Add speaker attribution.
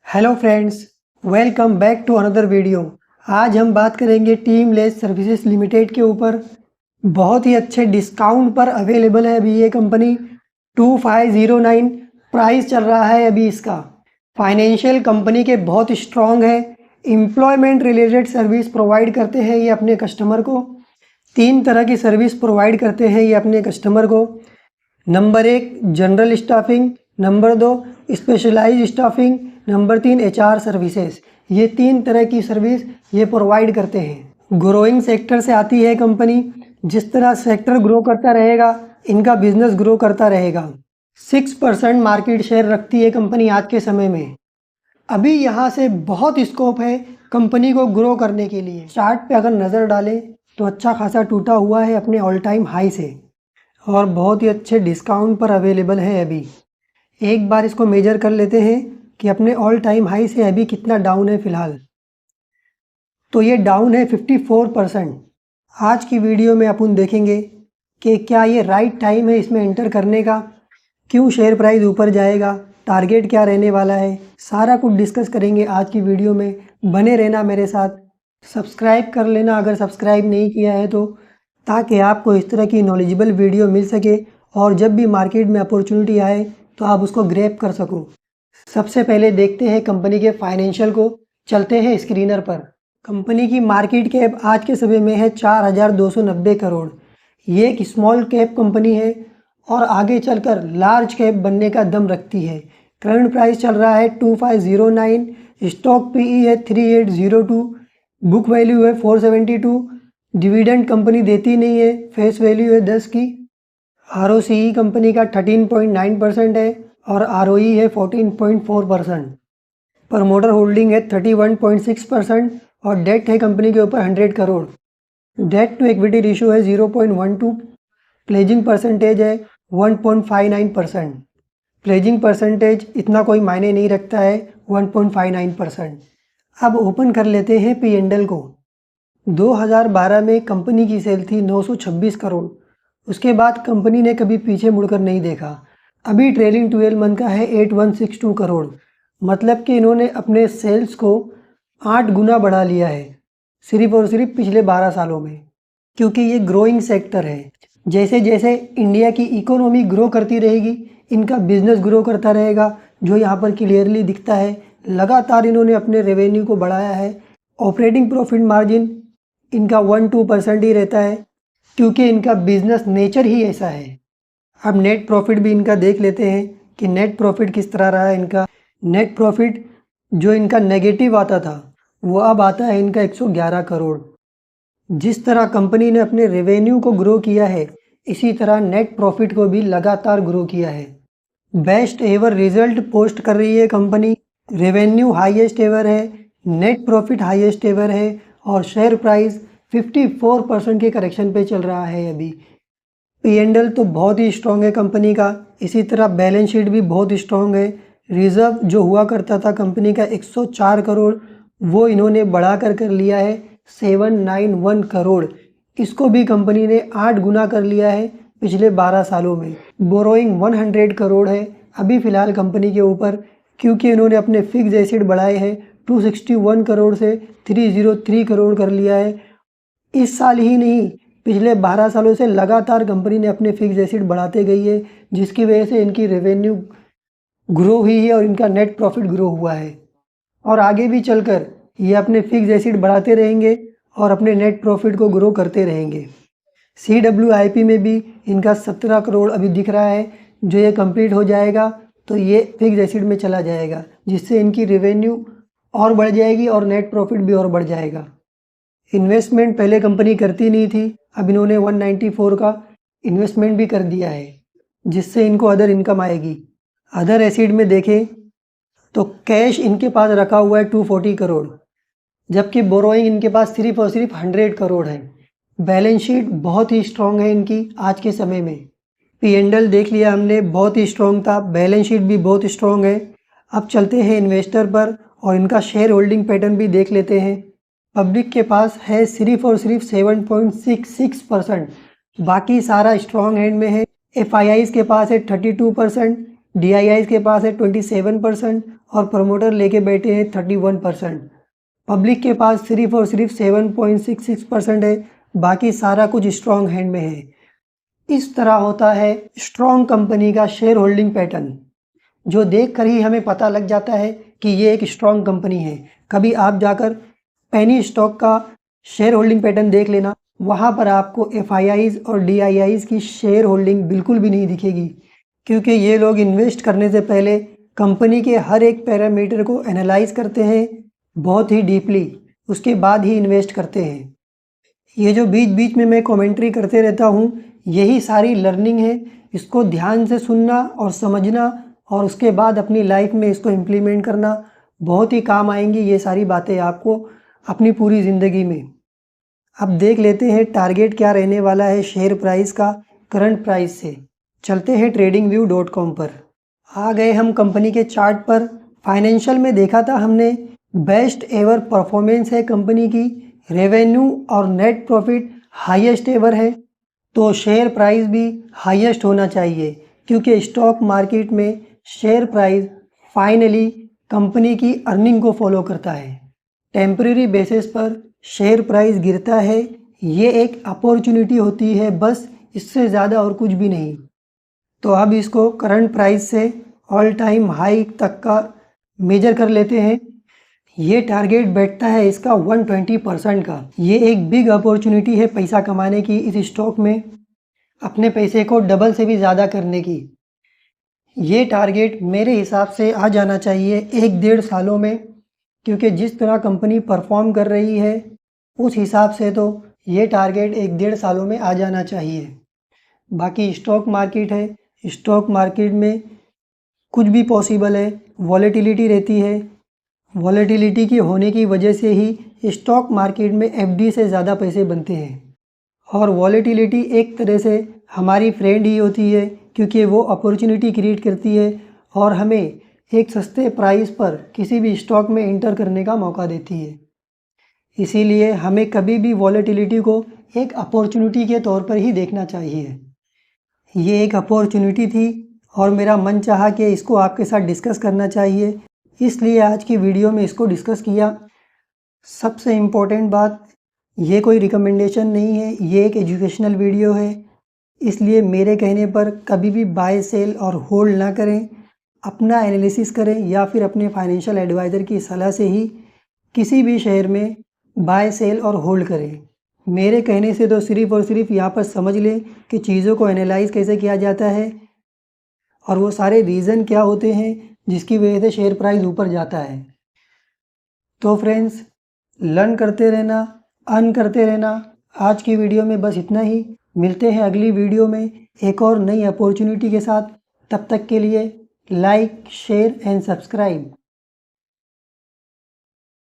Speaker 1: Hello friends, welcome back to another video. आज हम बात करेंगे टीमलेस सर्विसेज लिमिटेड के ऊपर। बहुत ही अच्छे डिस्काउंट पर अवेलेबल है अभी ये कंपनी। 2509 प्राइस चल रहा है अभी इसका। फाइनेंशियल कंपनी के बहुत स्ट्रॉन्ग है। एम्प्लॉयमेंट रिलेटेड सर्विस प्रोवाइड करते हैं ये अपने कस्टमर को। 3 तरह की सर्विस प्रोवाइड करते हैं ये अपने कस्टमर को। Number 1 general staffing, number 2 specialize staffing, number 3 HR services. ये 3 तरह की सर्विस ये प्रोवाइड करते हैं। ग्रोइंग सेक्टर से आती है कंपनी। जिस तरह सेक्टर ग्रो करता रहेगा इनका बिजनेस ग्रो करता रहेगा। 6% मार्केट शेयर रखती है कंपनी आज के समय में। अभी यहाँ से बहुत स्कोप है कंपनी को ग्रो करने के लिए। चार्ट पे अगर नज़र डालें तो अच्छा खासा टूटा हुआ है अपने ऑल टाइम हाई से और बहुत ही अच्छे डिस्काउंट पर अवेलेबल है अभी। एक बार इसको मेजर कर लेते हैं कि अपने ऑल टाइम हाई से अभी कितना डाउन है फ़िलहाल। तो ये डाउन है 54%। आज की वीडियो में अपन देखेंगे कि क्या ये राइट टाइम है इसमें एंटर करने का, क्यों शेयर प्राइस ऊपर जाएगा, टारगेट क्या रहने वाला है, सारा कुछ डिस्कस करेंगे आज की वीडियो में। बने रहना मेरे साथ, सब्सक्राइब कर लेना अगर सब्सक्राइब नहीं किया है तो, ताकि आपको इस तरह की नॉलेजेबल वीडियो मिल सके और जब भी मार्केट में अपॉर्चुनिटी आए तो आप उसको ग्रैब कर सको। सबसे पहले देखते हैं कंपनी के फाइनेंशियल को। चलते हैं स्क्रीनर पर। कंपनी की मार्केट कैप आज के समय में है 4290 करोड़। ये एक स्मॉल कैप कंपनी है और आगे चलकर लार्ज कैप बनने का दम रखती है। करंट प्राइस चल रहा है 2509, स्टॉक PE है 3802, बुक वैल्यू है 472, डिविडेंड कंपनी देती नहीं है, फेस वैल्यू है 10 की। ROCE कंपनी का 13.9% है और ROE है 14.4%। प्रमोटर होल्डिंग है 31.6% और डेट है कंपनी के ऊपर 100 crore. Debt to equity ratio है 0.12। प्लेजिंग परसेंटेज है 1.59%। प्लेजिंग परसेंटेज इतना कोई मायने नहीं रखता है, 1.59%। अब ओपन कर लेते हैं P&L को। 2012 में कंपनी की सेल थी 926 करोड़। उसके बाद कंपनी ने कभी पीछे मुड़कर नहीं देखा। अभी ट्रेलिंग 12 मंथ का है 8162 करोड़। मतलब कि इन्होंने अपने सेल्स को 8 गुना बढ़ा लिया है सिर्फ और सिर्फ पिछले 12 सालों में। क्योंकि ये ग्रोइंग सेक्टर है। जैसे जैसे इंडिया की इकोनॉमी ग्रो करती रहेगी इनका बिजनेस ग्रो करता रहेगा, जो यहाँ पर क्लियरली दिखता है। लगातार इन्होंने अपने रेवेन्यू को बढ़ाया है। ऑपरेटिंग प्रॉफिट मार्जिन इनका 1-2% ही रहता है क्योंकि इनका बिजनेस नेचर ही ऐसा है। अब नेट प्रॉफिट भी इनका देख लेते हैं कि नेट प्रॉफिट किस तरह रहा है इनका। नेट प्रॉफिट जो इनका नेगेटिव आता था वो अब आता है इनका 111 करोड़। जिस तरह कंपनी ने अपने रेवेन्यू को ग्रो किया है इसी तरह नेट प्रॉफिट को भी लगातार ग्रो किया है। बेस्ट एवर रिजल्ट पोस्ट कर रही है कंपनी। रेवेन्यू हाईएस्ट एवर है, नेट प्रॉफिट हाईएस्ट एवर है और शेयर प्राइस 54% के करेक्शन पे चल रहा है अभी। P&L तो बहुत ही स्ट्रॉन्ग है कंपनी का। इसी तरह बैलेंस शीट भी बहुत स्ट्रॉन्ग है। रिजर्व जो हुआ करता था कंपनी का 104 करोड़ वो इन्होंने बढ़ा कर लिया है 791 करोड़। इसको भी कंपनी ने 8 गुना कर लिया है पिछले 12 सालों में। बोरोइंग 100 करोड़ है अभी फ़िलहाल कंपनी के ऊपर, क्योंकि इन्होंने अपने फिक्स एसेट बढ़ाए हैं 261 करोड़ से 303 करोड़ कर लिया है। इस साल ही नहीं पिछले 12 सालों से लगातार कंपनी ने अपने फिक्स एसेट बढ़ाते गई है, जिसकी वजह से इनकी रेवेन्यू ग्रो हुई है और इनका नेट प्रॉफिट ग्रो हुआ है। और आगे भी चलकर ये अपने फिक्स एसेट बढ़ाते रहेंगे और अपने नेट प्रॉफिट को ग्रो करते रहेंगे। CWIP में भी इनका 17 करोड़ अभी दिख रहा है। जो ये कंप्लीट हो जाएगा तो ये फिक्स एसेट में चला जाएगा, जिससे इनकी रेवेन्यू और बढ़ जाएगी और नेट प्रॉफिट भी और बढ़ जाएगा। इन्वेस्टमेंट पहले कंपनी करती नहीं थी, अब इन्होंने 194 का इन्वेस्टमेंट भी कर दिया है, जिससे इनको अदर इनकम आएगी। अदर एसिड में देखें तो कैश इनके पास रखा हुआ है 240 करोड़, जबकि बोरोइंग इनके पास सिर्फ और सिर्फ 100 करोड़ है। बैलेंस शीट बहुत ही स्ट्रॉन्ग है इनकी आज के समय में। P&L देख लिया हमने, बहुत ही स्ट्रॉन्ग था। बैलेंस शीट भी बहुत स्ट्रॉन्ग है। अब चलते हैं इन्वेस्टर पर और इनका शेयर होल्डिंग पैटर्न भी देख लेते हैं। पब्लिक के पास है सिर्फ और सिर्फ 7.66%, बाकी सारा स्ट्रॉन्ग हैंड में है। FIIs के पास है 32%, DIIs के पास है 27% और प्रमोटर लेके बैठे हैं 31%। पब्लिक के पास सिर्फ और सिर्फ 7.66% है, बाकी सारा कुछ स्ट्रॉन्ग हैंड में है। इस तरह होता है स्ट्रॉन्ग कंपनी का शेयर होल्डिंग पैटर्न, जो देखकर ही हमें पता लग जाता है कि ये एक स्ट्रॉन्ग कंपनी है। कभी आप जाकर पेनी स्टॉक का शेयर होल्डिंग पैटर्न देख लेना, वहाँ पर आपको FIIs और DIIs की शेयर होल्डिंग बिल्कुल भी नहीं दिखेगी, क्योंकि ये लोग इन्वेस्ट करने से पहले कंपनी के हर एक पैरामीटर को एनालाइज करते हैं बहुत ही डीपली, उसके बाद ही इन्वेस्ट करते हैं। ये जो बीच बीच में मैं कमेंट्री करते रहता हूँ, यही सारी लर्निंग है। इसको ध्यान से सुनना और समझना और उसके बाद अपनी लाइफ में इसको इम्प्लीमेंट करना बहुत ही काम आएंगी ये सारी बातें आपको अपनी पूरी ज़िंदगी में। अब देख लेते हैं टारगेट क्या रहने वाला है शेयर प्राइस का करंट प्राइस से। चलते हैं tradingview.com पर। आ गए हम कंपनी के चार्ट पर। फाइनेंशियल में देखा था हमने, बेस्ट एवर परफॉर्मेंस है कंपनी की, रेवेन्यू और नेट प्रॉफिट हाईएस्ट एवर है, तो शेयर प्राइस भी हाईएस्ट होना चाहिए, क्योंकि स्टॉक मार्केट में शेयर प्राइस फाइनली कंपनी की अर्निंग को फॉलो करता है। टेम्परेरी बेसिस पर शेयर प्राइस गिरता है, ये एक अपॉर्चुनिटी होती है बस, इससे ज़्यादा और कुछ भी नहीं। तो अब इसको करंट प्राइस से ऑल टाइम हाई तक का मेजर कर लेते हैं। ये टारगेट बैठता है इसका 120% का। ये एक बिग अपॉर्चुनिटी है पैसा कमाने की इस स्टॉक में, अपने पैसे को डबल से भी ज़्यादा करने की। ये टारगेट मेरे हिसाब से आ जाना चाहिए 1-1.5 सालों में, क्योंकि जिस तरह कंपनी परफॉर्म कर रही है उस हिसाब से तो ये टारगेट 1-1.5 सालों में आ जाना चाहिए। बाकी स्टॉक मार्केट है, स्टॉक मार्केट में कुछ भी पॉसिबल है, वॉलेटिलिटी रहती है। वॉलेटिलिटी की होने की वजह से ही स्टॉक मार्केट में FD से ज़्यादा पैसे बनते हैं, और वॉलेटिलिटी एक तरह से हमारी फ्रेंड ही होती है, क्योंकि वो अपॉर्चुनिटी क्रिएट करती है और हमें एक सस्ते प्राइस पर किसी भी स्टॉक में इंटर करने का मौका देती है। इसीलिए हमें कभी भी वॉलेटिलिटी को एक अपॉर्चुनिटी के तौर पर ही देखना चाहिए। ये एक अपॉर्चुनिटी थी और मेरा मन चाहा कि इसको आपके साथ डिस्कस करना चाहिए, इसलिए आज की वीडियो में इसको डिस्कस किया। सबसे इम्पोर्टेंट बात, ये कोई रिकमेंडेशन नहीं है, ये एक एजुकेशनल वीडियो है, इसलिए मेरे कहने पर कभी भी बाय सेल और होल्ड ना करें। अपना एनालिसिस करें या फिर अपने फाइनेंशियल एडवाइज़र की सलाह से ही किसी भी शेयर में बाय सेल और होल्ड करें। मेरे कहने से तो सिर्फ़ और सिर्फ यहाँ पर समझ लें कि चीज़ों को एनालाइज कैसे किया जाता है और वो सारे रीज़न क्या होते हैं जिसकी वजह से शेयर प्राइस ऊपर जाता है। तो फ्रेंड्स, लर्न करते रहना, अर्न करते रहना। आज की वीडियो में बस इतना ही। मिलते हैं अगली वीडियो में एक और नई अपॉर्चुनिटी के साथ। तब तक के लिए लाइक, शेयर एंड सब्सक्राइब।